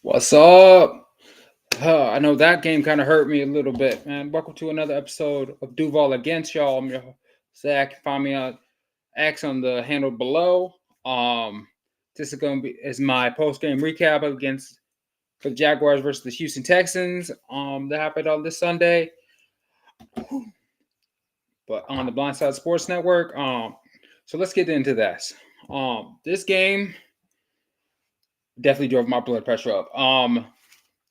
What's up? I know that game kind of hurt me a little bit, man. Welcome to another episode of Duval Against Y'all. I'm your host, Zach. Find me on X on the handle below. Um, this is going to be my post game recap against for the Jaguars versus the Houston Texans. That happened on this Sunday, but on the Blindside Sports Network. So let's get into this. This game definitely drove my blood pressure up.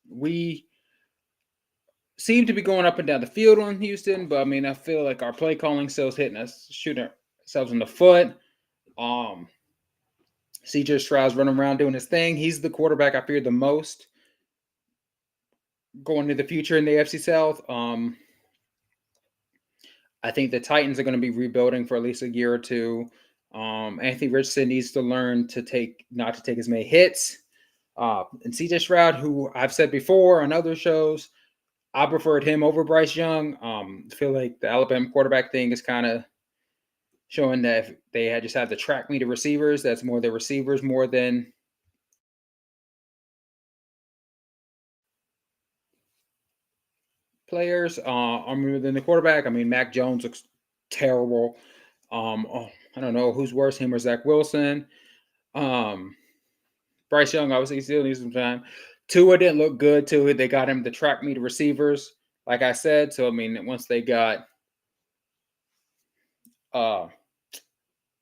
We seem to be going up and down the field on Houston, but I mean, I feel like our play calling still hitting us, shooting ourselves in the foot. CJ Stroud's running around doing his thing. He's the quarterback I fear the most going into the future in the AFC South. I think the Titans are going to be rebuilding for at least a year or two. Anthony Richardson needs to learn to not to take as many hits. And CJ Stroud, who I've said before on other shows, I preferred him over Bryce Young. I feel like the Alabama quarterback thing is kind of showing that if they had just had the track meet of receivers, that's more their receivers more than players. More than the quarterback. I mean, Mac Jones looks terrible. I don't know who's worse, him or Zach Wilson. Bryce Young obviously still needs some time. Tua didn't look good to it. They got him the track meet of receivers, like I said. So I mean, once they got Tyreek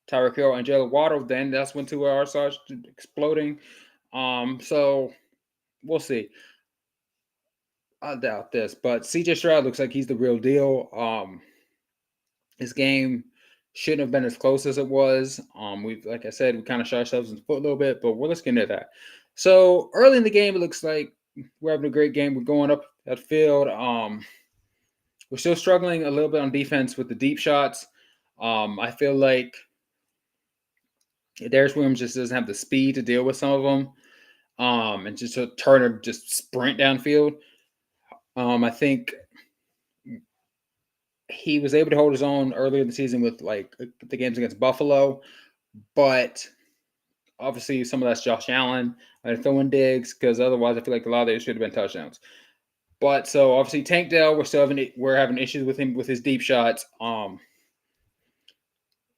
Hill and Jalen Waddle, then that's when Tua starts exploding. So we'll see. I doubt this, but CJ Stroud looks like he's the real deal. His game shouldn't have been as close as it was. Like I said, we kind of shot ourselves in the foot a little bit, but let's get into that. So early in the game, it looks like we're having a great game. We're going up that field. We're still struggling a little bit on defense with the deep shots. I feel like Darius Williams just doesn't have the speed to deal with some of them. And just to Turner just sprint downfield. I think he was able to hold his own earlier in the season with like the games against Buffalo, but obviously some of that's Josh Allen and throwing digs because otherwise I feel like a lot of those should have been touchdowns. But so obviously Tank Dell, we're having issues with him with his deep shots.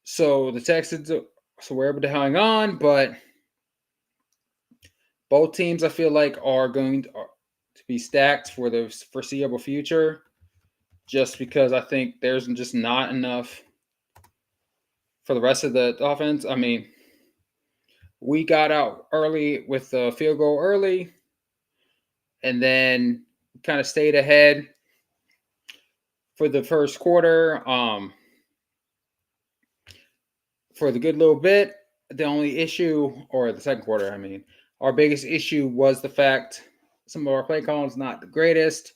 So the Texans, so we're able to hang on, but both teams I feel like are going to be stacked for the foreseeable future. Just because I think there's just not enough for the rest of the offense. I mean, we got out early with the field goal early, and then kind of stayed ahead for the first quarter. For the good little bit, the only issue, or the second quarter, I mean, our biggest issue was the fact some of our play calls not the greatest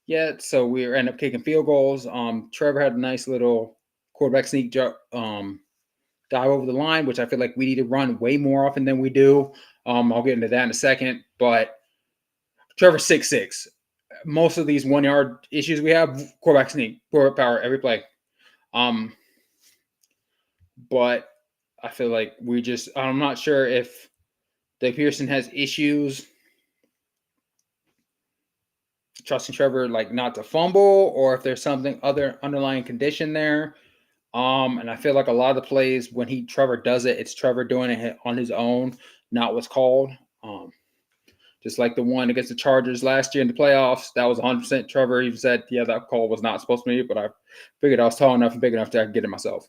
yet, so we end up kicking field goals. Trevor had a nice little quarterback sneak dive over the line, which I feel like we need to run way more often than we do. I'll get into that in a second, but Trevor's 6'6". Most of these 1 yard issues we have, quarterback sneak, quarterback power every play. But I feel like I'm not sure if Doug Pearson has issues trusting Trevor like not to fumble, or if there's something other underlying condition there. And I feel like a lot of the plays when Trevor does it, it's Trevor doing it on his own, not what's called. Just like the one against the Chargers last year in the playoffs, that was 100% Trevor. He said, yeah, that call was not supposed to be, but I figured I was tall enough and big enough that I could get it myself,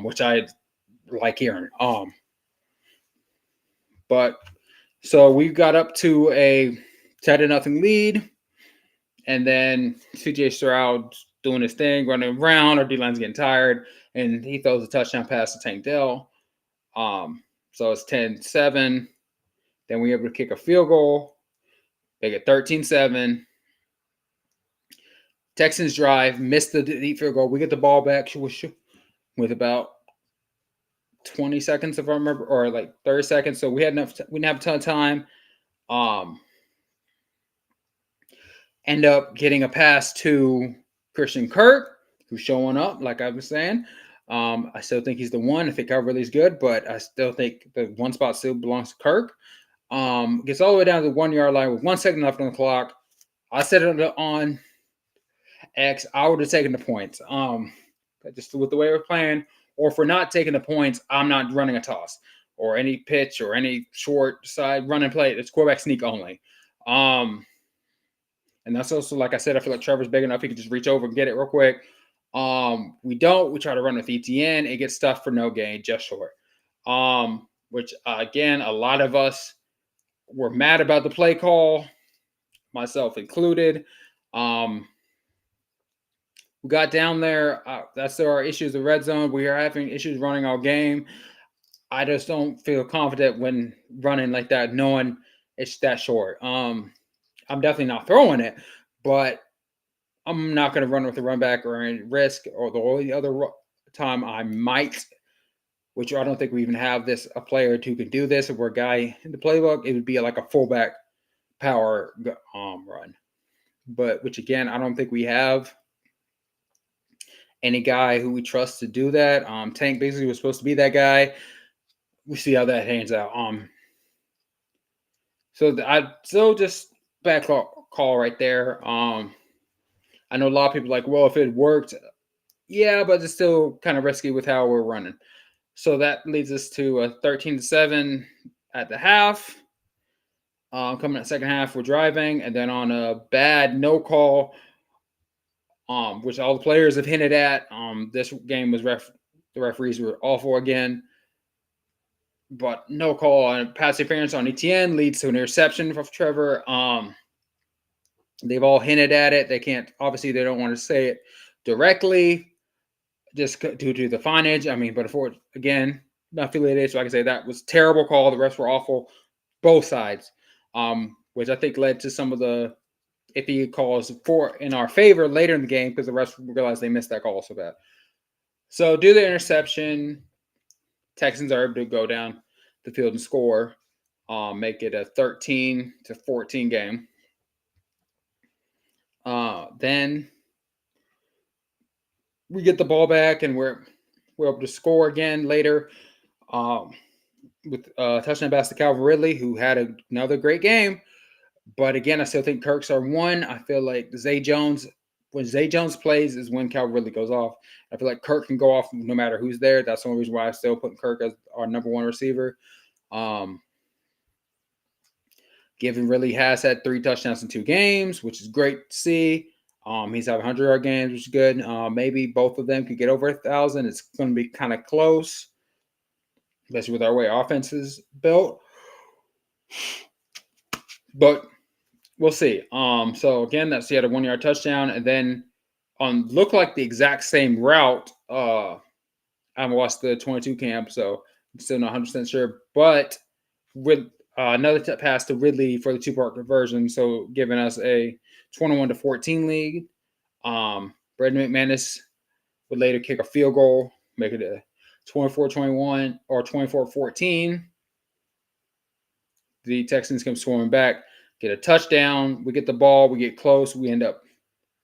which I like hearing. But so we got up to a 10-0 lead, and then CJ Stroud doing his thing, running around. Our D-line's getting tired, and he throws a touchdown pass to Tank Dell. So it's 10-7. Then we're able to kick a field goal. They get 13-7. Texans drive, missed the deep field goal. We get the ball back with about 20 seconds, if I remember, or like 30 seconds. So we didn't have a ton of time. End up getting a pass to Christian Kirk, who's showing up, like I was saying. I still think he's the one. I think Calverley's good, but I still think the one spot still belongs to Kirk. Gets all the way down to the 1 yard line with 1 second left on the clock. I said it on X. I would have taken the points. Just with the way we're playing, or if we're not taking the points, I'm not running a toss or any pitch or any short side run and play. It's quarterback sneak only. And that's also, like I said, I feel like Trevor's big enough. He can just reach over and get it real quick. We don't. We try to run with ETN. It gets stuffed for no gain, just short. Which, again, a lot of us were mad about the play call, myself included. We got down there. That's our issues in red zone. We are having issues running our game. I just don't feel confident when running like that, knowing it's that short. I'm definitely not throwing it, but I'm not going to run with the run back or any risk. Or the only other time I might, which I don't think we even have a player who can do this. If we're a guy in the playbook, it would be like a fullback power run. But which again, I don't think we have any guy who we trust to do that. Tank basically was supposed to be that guy. We see how that hands out. So just bad call right there. I know a lot of people are like, well, if it worked, yeah, but it's still kind of risky with how we're running. So that leads us to a 13-7 at the half. Coming at second half, we're driving, and then on a bad no call, which all the players have hinted at. This game was the referees were awful again. But no call on pass interference on ETN leads to an interception from Trevor. They've all hinted at it. They don't want to say it directly just due to the fineage. I mean, but again, not affiliated, so I can say that was terrible call. The refs were awful, both sides, which I think led to some of the iffy calls in our favor later in the game because the refs realized they missed that call so bad. So due to the interception, Texans are able to go down the field and score, make it a 13-14 game. Then we get the ball back and we're able to score again later with touchdown pass to Calvin Ridley, who had another great game. But again, I still think Kirk's our one. I feel like when Zay Jones plays is when Calvin Ridley goes off. I feel like Kirk can go off no matter who's there. That's the only reason why I'm still putting Kirk as our number one receiver. Given Ridley has had 3 touchdowns in 2 games, which is great to see. He's had 100-yard games, which is good. Maybe both of them could get over 1,000. It's going to be kind of close, especially with our way offense is built. But we'll see. So again, he had a 1-yard touchdown, and then looked like the exact same route. I haven't watched the 22 camp, so I'm still not 100% sure. But with another pass to Ridley for the 2-part conversion, so giving us a 21-14 lead. Brandon McManus would later kick a field goal, make it a 24-21 or 24-14. The Texans come swarming back, get a touchdown. We get the ball. We get close. We end up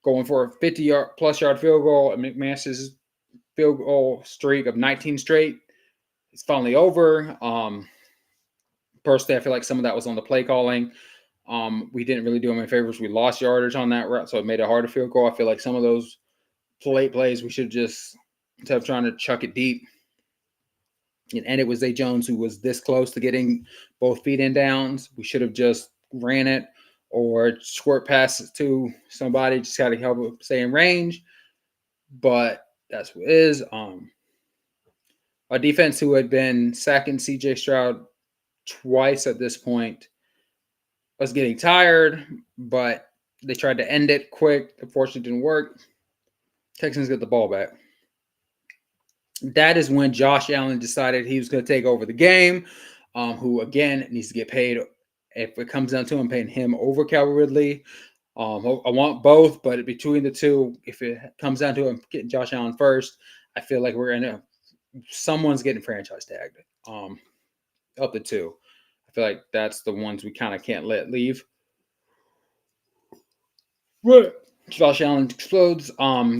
going for a 50-plus-yard field goal. And McManus's field goal streak of 19 straight is finally over. Personally, I feel like some of that was on the play calling. We didn't really do him any favors. We lost yardage on that route, so it made it harder field goal. I feel like some of those late plays, we should just, instead of trying to chuck it deep, and it was Zay Jones who was this close to getting both feet in downs. We should have just ran it or squirt pass it to somebody. Just got to help it stay in range. But that's what it is. Our defense, who had been sacking C.J. Stroud twice at this point, was getting tired, but they tried to end it quick. Unfortunately, it didn't work. Texans get the ball back. That is when Josh Allen decided he was going to take over the game, who, again, needs to get paid. If it comes down to him, paying him over Calvin Ridley. I want both, but between the two, if it comes down to him getting Josh Allen first, I feel like someone's getting franchise tagged of the two. I feel like that's the ones we kind of can't let leave. Right. Josh Allen explodes,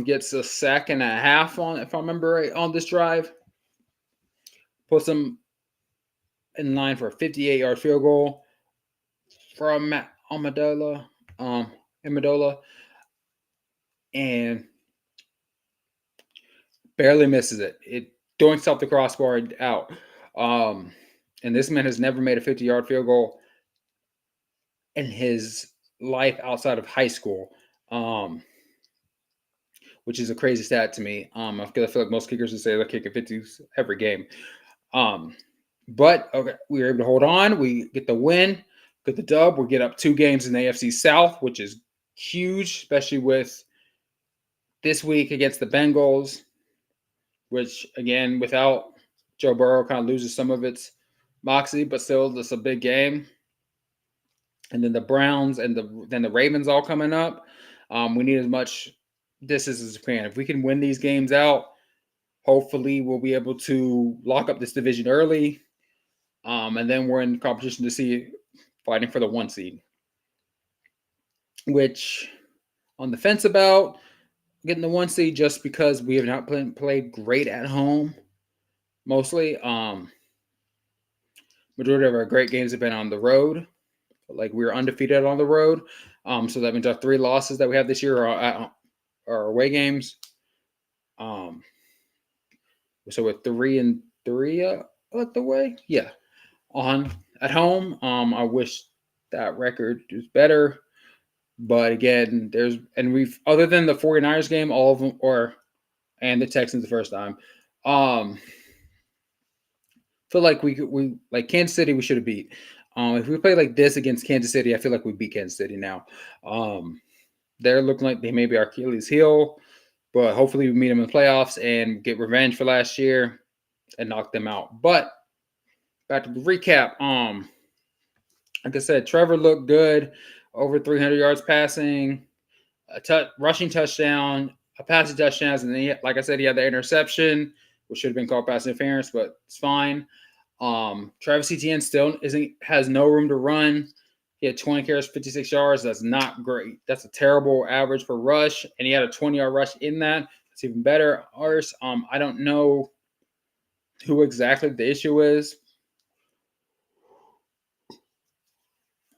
gets a sack and a half on, if I remember right, on this drive. Puts him in line for a 58-yard field goal. from Amendola, and barely misses it. It doinks off the crossbar out. Um, and this man has never made a 50-yard field goal in his life outside of high school, which is a crazy stat to me. I feel like most kickers would say they're kicking 50s every game. But okay, we were able to hold on. We get the win, get the dub. We get up 2 games in the AFC South, which is huge, especially with this week against the Bengals, which again, without Joe Burrow, kind of loses some of its moxie, but still, it's a big game. And then the Browns and then the Ravens all coming up. We need as much distance as we can. If we can win these games out, hopefully we'll be able to lock up this division early. And then we're in competition to see fighting for the 1 seed, which on the fence about getting the 1 seed just because we have not played great at home mostly. Majority of our great games have been on the road. Like we were undefeated on the road. So that means our 3 losses that we have this year are away games. So we're 3-3 at the way. Yeah. At home. I wish that record was better. But again, we've other than the 49ers game, all of them and the Texans the first time. Feel like we like Kansas City we should have beat. If we play like this against Kansas City, I feel like we beat Kansas City now. They're looking like they may be our Achilles heel, but hopefully we meet them in the playoffs and get revenge for last year and knock them out. But back to the recap. Like I said, Trevor looked good, over 300 yards passing, rushing touchdown, a passing touchdown, and then like I said, he had the interception, which should have been called pass interference, but it's fine. Travis Etienne still has no room to run. He had 20 carries, 56 yards. That's not great. That's a terrible average for rush, and he had a 20-yard rush in that. It's even better. Ours, I don't know who exactly the issue is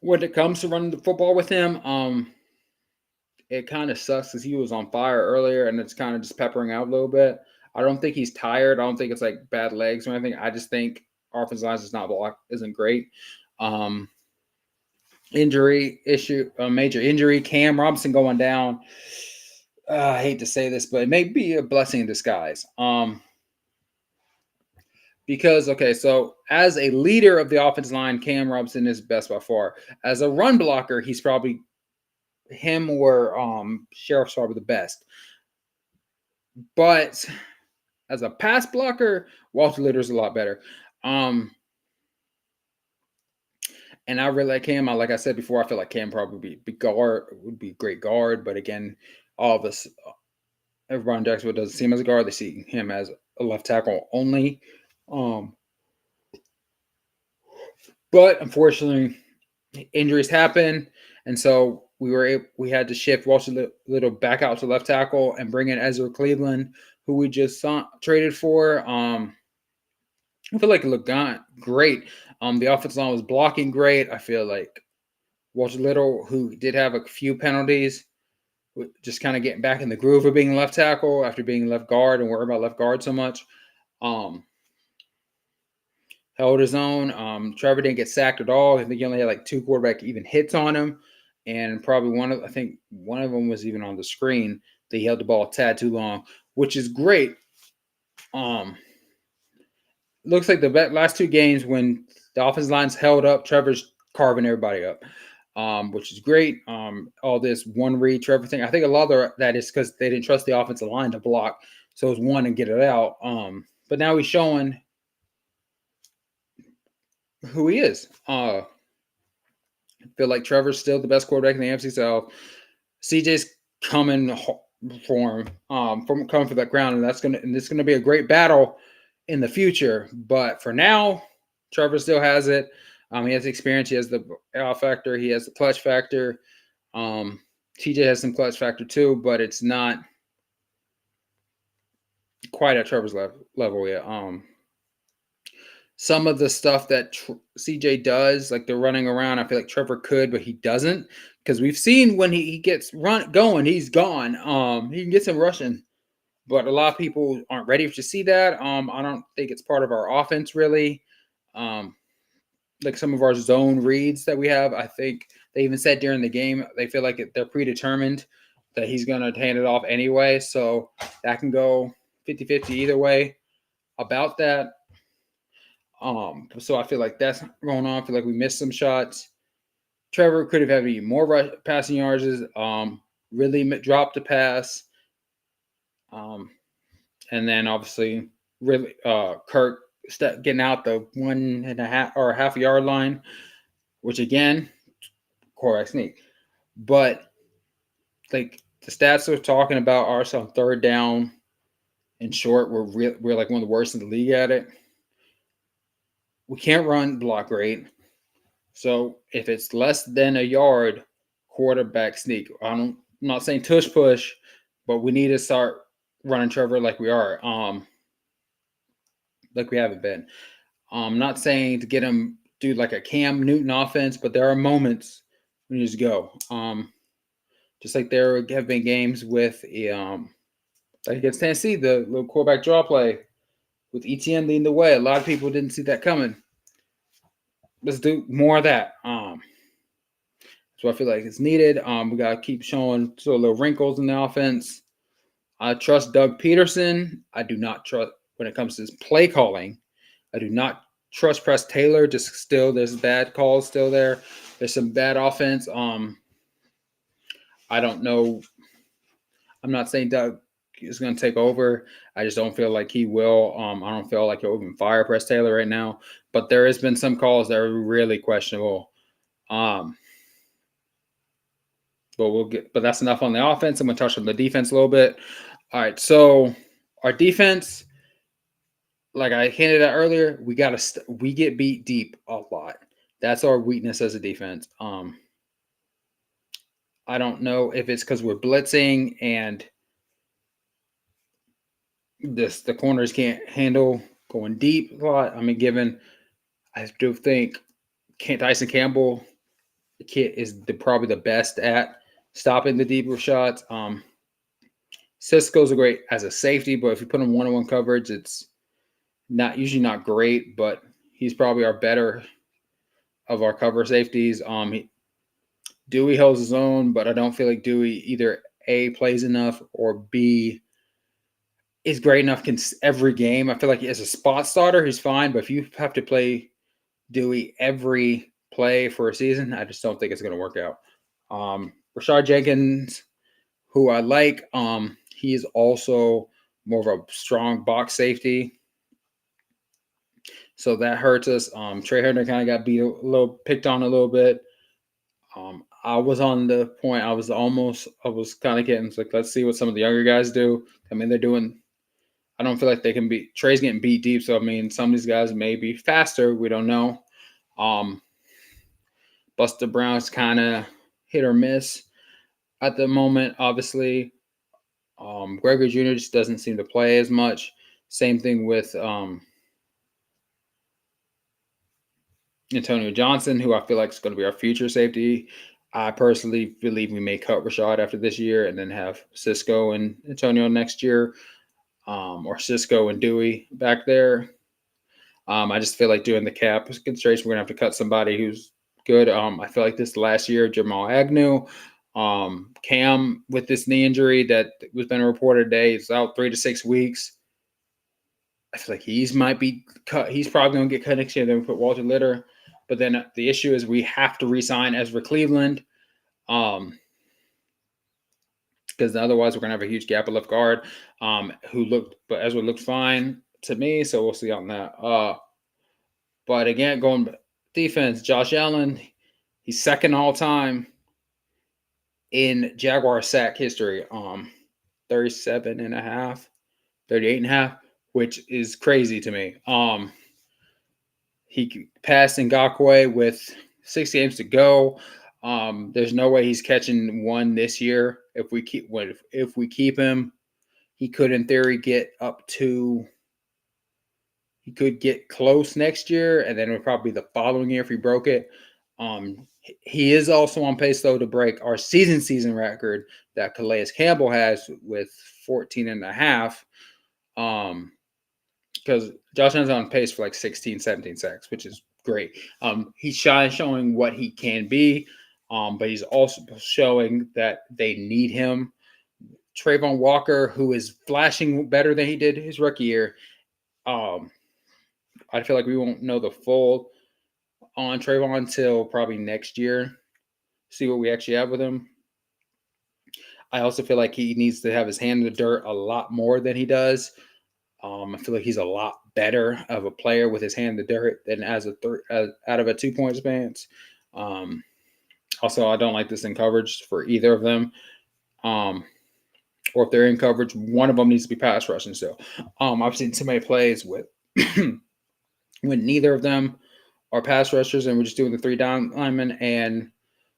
when it comes to running the football with him. It kind of sucks because he was on fire earlier, and it's kind of just peppering out a little bit. I don't think he's tired. I don't think it's like bad legs or anything. I just think our offensive line is not blocked, isn't great. Injury issue, a major injury. Cam Robinson going down. I hate to say this, but it may be a blessing in disguise. Because so as a leader of the offensive line, Cam Robinson is best by far. As a run blocker, he's probably him or Sheriff's probably the best. But as a pass blocker, Walter Litter's a lot better. And I really like Cam. Like I said before, I feel like Cam probably would be a great guard. But again, all of us, everybody in Jacksonville doesn't see him as a guard. They see him as a left tackle only. But unfortunately, injuries happen, and so we had to shift Walter Little back out to left tackle and bring in Ezra Cleveland, who we just traded for. I feel like it looked great. The offensive line was blocking great. I feel like Walter Little, who did have a few penalties, just kind of getting back in the groove of being left tackle after being left guard and worrying about left guard so much. Held his own. Trevor didn't get sacked at all. I think he only had like 2 quarterback even hits on him. And probably one of them was even on the screen. They held the ball a tad too long, which is great. Looks like the last 2 games when the offensive line's held up, Trevor's carving everybody up, which is great. All this one read Trevor thing. I think a lot of that is because they didn't trust the offensive line to block. So it was one and get it out. But now he's showing who he is. I feel like Trevor's still the best quarterback in the AFC South. CJ's coming for him, coming for that ground, and it's gonna be a great battle in the future. But for now, Trevor still has it. He has experience. He has the factor. He has the clutch factor. TJ has some clutch factor too, but it's not quite at Trevor's level yet. some of the stuff that CJ does, like the running around, I feel like Trevor could, but he doesn't. Because we've seen when he gets going, he's gone. He can get some rushing, but a lot of people aren't ready to see that. I don't think it's part of our offense really. Um, like some of our zone reads that we have, I think they even said during the game they feel like they're predetermined that he's going to hand it off anyway. So that can go 50-50 either way about that. So I feel like that's going on. I feel like we missed some shots. Trevor could have had even more passing yards. Really dropped the pass. And then obviously, really, Kirk getting out the 1.5 or half yard line, which again, quarterback sneak. But like the stats we're talking about are on third down and short. We're like one of the worst in the league at it. We can't run block great. So if it's less than a yard, quarterback sneak. I'm not saying tush push, but we need to start running Trevor like we are. Like we haven't been. I'm not saying to get him do like a Cam Newton offense, but there are moments when you just go. Just like there have been games with like against Tennessee, the little quarterback draw play with ETN leading the way. A lot of people didn't see that coming. Let's do more of that. So I feel like it's needed. We gotta keep showing sort of little wrinkles in the offense. I trust Doug Peterson. I do not trust when it comes to his play calling. I do not trust Press Taylor. Just still, there's bad calls still there. There's some bad offense. I don't know. I'm not saying Doug is going to take over. I just don't feel like he will. I don't feel like he'll even fire Press Taylor right now. But there has been some calls that are really questionable. But that's enough on the offense. I'm going to touch on the defense a little bit. All right, so our defense, like I hinted at earlier, we get beat deep a lot. That's our weakness as a defense. I don't know if it's because we're blitzing and the corners can't handle going deep a lot. I mean, I do think Tyson Campbell is probably the best at stopping the deeper shots. Cisco's a great as a safety, but if you put him one-on-one coverage, it's usually not great, but he's probably our better of our cover safeties. Dewey holds his own, but I don't feel like Dewey either A, plays enough, or B, is great enough every game. I feel like as a spot starter, he's fine, but if you have to play Dewey every play for a season, I just don't think it's going to work out. Rashad Jenkins, who I like, he is also more of a strong box safety. So that hurts us. Trey Herndon kind of got picked on a little bit. I was on the point. I was kind of getting like, let's see what some of the younger guys do. I mean, I don't feel like they can beat. Trey's getting beat deep, so I mean, some of these guys may be faster. We don't know. Buster Brown's kind of hit or miss at the moment. Obviously, Gregory Jr. just doesn't seem to play as much. Same thing with Antonio Johnson, who I feel like is going to be our future safety. I personally believe we may cut Rashad after this year and then have Cisco and Antonio next year, or Cisco and Dewey back there. I just feel like doing the cap consideration, we're going to have to cut somebody who's good. I feel like this last year, Jamal Agnew, Cam with this knee injury that was been reported today, is out 3 to 6 weeks. I feel like might be cut. He's probably going to get cut next year. Then we put Walter Litter. But then the issue is we have to re-sign Ezra Cleveland, because otherwise we're going to have a huge gap of left guard. But Ezra looked fine to me, so we'll see on that. But again, going defense, Josh Allen, he's second all time in Jaguar sack history. 37.5, 38.5, which is crazy to me. He passed Ngakoue with 6 games to go. There's no way he's catching one this year. If we keep him, he could in theory get up to He could get close next year, and then it would probably be the following year if he broke it. He is also on pace, though, to break our season record that Calais Campbell has with 14 and a half. Because Josh Allen's on pace for like 16, 17 sacks, which is great. He's showing what he can be, but he's also showing that they need him. Trayvon Walker, who is flashing better than he did his rookie year, I feel like we won't know the full on Trayvon until probably next year. See what we actually have with him. I also feel like he needs to have his hand in the dirt a lot more than he does. I feel like he's a lot better of a player with his hand in the dirt than as out of a 2-point stance. Also, I don't like this in coverage for either of them. Or if they're in coverage, one of them needs to be pass rushing still. I've seen so many plays with when neither of them are pass rushers and we're just doing the 3 down linemen, and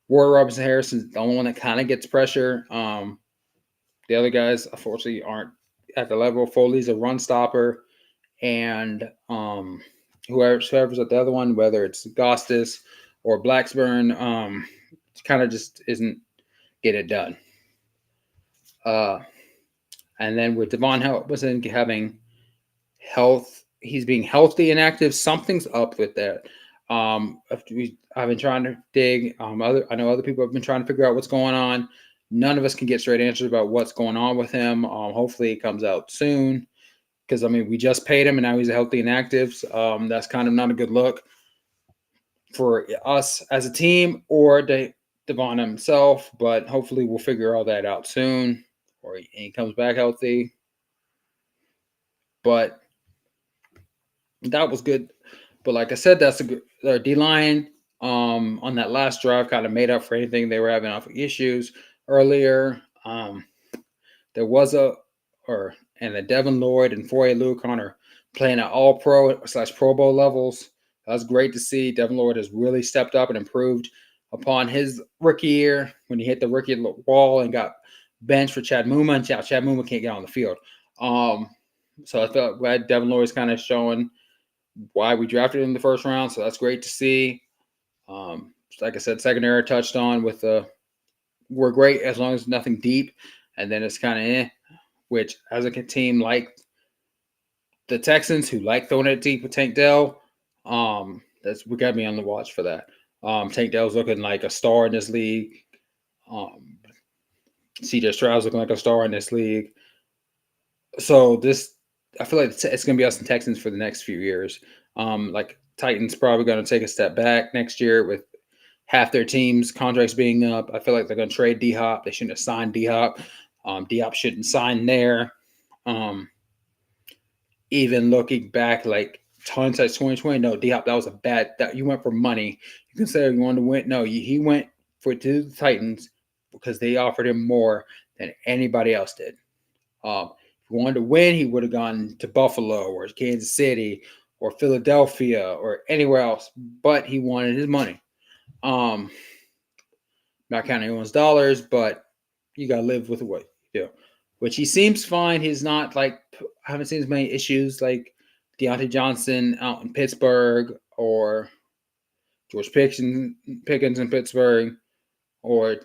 Warren Robinson Harrison's the only one that kind of gets pressure. The other guys, unfortunately, aren't at the level. Foley's a run stopper, and whoever's at the other one, whether it's Gostis or Blacksburn, kind of just isn't get it done. And then with Devon Helpison having health, he's being healthy and active. Something's up with that. I've been trying to dig. I know other people have been trying to figure out what's going on. None of us can get straight answers about what's going on with him. Hopefully, it comes out soon. Because, we just paid him, and now he's healthy and active. So, that's kind of not a good look for us as a team or Devon himself. But hopefully, we'll figure all that out soon, or he comes back healthy. But that was good. But like I said, that's their D-line on that last drive kind of made up for anything they were having off issues earlier. There was and the Devin Lloyd and Foye Lucan are playing at all pro/Pro Bowl levels. That's great to see. Devin Lloyd has really stepped up and improved upon his rookie year when he hit the rookie wall and got benched for Chad Muma, and Chad Muma can't get on the field. So I felt glad Devin Lloyd's kind of showing why we drafted him in the first round. So that's great to see. Like I said, secondary touched on with we're great as long as nothing deep, and then it's kind of which as a team like the Texans who like throwing it deep with Tank Dell, we got to be on the watch for that. Tank Dell's looking like a star in this league. CJ Stroud's looking like a star in this league. So I feel like it's going to be us and Texans for the next few years. Like Titans probably going to take a step back next year with half their teams' contracts being up. I feel like they're going to trade D-Hop. They shouldn't have signed D-Hop. D-Hop shouldn't sign there. Even looking back, like hindsight 2020, no, D-Hop, that was a bad. That you went for money. You consider going to win. No, he went to the Titans because they offered him more than anybody else did. If he wanted to win, he would have gone to Buffalo or Kansas City or Philadelphia or anywhere else, but he wanted his money. Not counting anyone's dollars, but you got to live with what you do. Which he seems fine. He's not I haven't seen as many issues like Deontay Johnson out in Pittsburgh or George Pickens in Pittsburgh or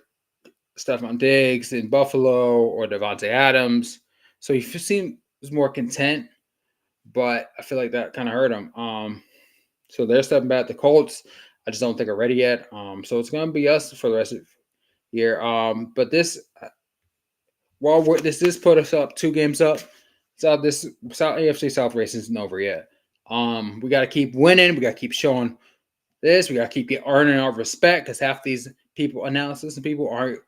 Stephon Diggs in Buffalo or Devontae Adams. So he seems more content, but I feel like that kind of hurt him. So they're stepping back. The Colts, I just don't think are ready yet. So it's going to be us for the rest of the year. But this does put us up 2 games up. This AFC South race isn't over yet. We got to keep winning. We got to keep showing this. We got to keep earning our respect because half these analysis and people aren't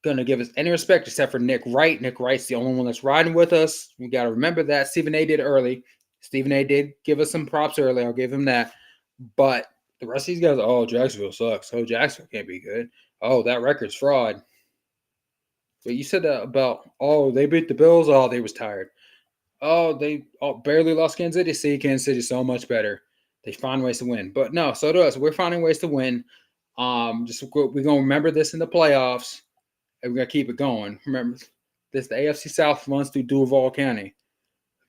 going to give us any respect except for Nick Wright. Nick Wright's the only one that's riding with us. We got to remember that. Stephen A. did early. Stephen A. did give us some props early. I'll give him that. But the rest of these guys, Jacksonville sucks. Jacksonville can't be good. That record's fraud. But you said that about, they beat the Bills. They was tired. They barely lost Kansas City. See, Kansas City's so much better. They find ways to win. But no, so do us. We're finding ways to win. We're going to remember this in the playoffs, and we're going to keep it going. Remember, the AFC South runs through Duval County.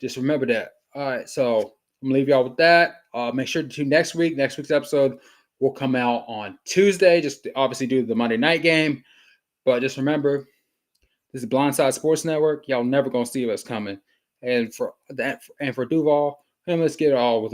Just remember that. All right, so I'm gonna leave y'all with that. Make sure to tune next week. Next week's episode will come out on Tuesday, just to obviously do the Monday night game. But just remember, this is Blindside Sports Network. Y'all never gonna see what's coming. And for that, and for Duval, let's get it all with